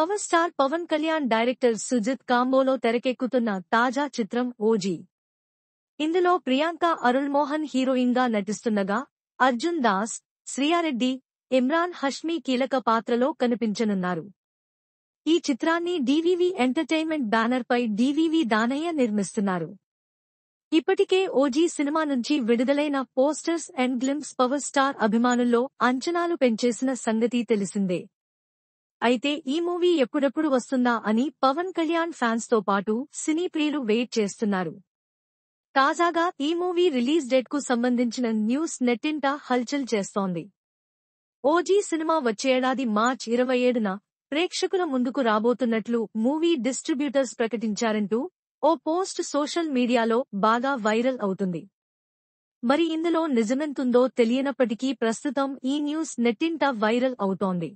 Power star Pawan Kalyan director Sujith కాంబోలో తెరకెక్కుతున్న తాజా చిత్రం ఓజీ. ఇందులో ప్రియాంక అరుళ్ మోహన్ హీరోయిన్ గా నటిస్తుండగా అర్జున్ దాస్, శ్రియారెడ్డి, ఇమ్రాన్ హష్మీ కీలక పాత్రలో కనిపించనున్నారు. ఈ చిత్రాన్ని డివివి ఎంటర్టైన్మెంట్ బ్యానర్ పై డివివి దానయ్య నిర్మిస్తున్నారు. ఇప్పటికే ఓజీ సినిమా నుంచి విడుదలైన posters and glimpse power star అభిమానుల్లో అంచనాలు పెంచేసిన సంగతి తెలిసిందే. అయితే ఈ మూవీ ఎప్పుడెప్పుడు వస్తుందా అని పవన్ కళ్యాణ్ ఫ్యాన్స్ తో పాటు సినీ ప్రియులు వెయిట్ చేస్తున్నారు. తాజాగా ఈ మూవీ రిలీజ్ డేట్ కు సంబంధించిన న్యూస్ నెట్టింట హల్చల్ చేస్తోంది. ఓజీ సినిమా వచ్చే ఏడాది మార్చి 27న ప్రేక్షకుల ముందుకు రాబోతున్నట్లు మూవీ డిస్ట్రిబ్యూటర్స్ ప్రకటించారంటూ ఓ పోస్ట్ సోషల్ మీడియాలో బాగా వైరల్ అవుతుంది. మరి ఇందులో నిజమెంతుందో తెలియనప్పటికీ ప్రస్తుతం ఈ న్యూస్ నెట్టింట వైరల్ అవుతోంది.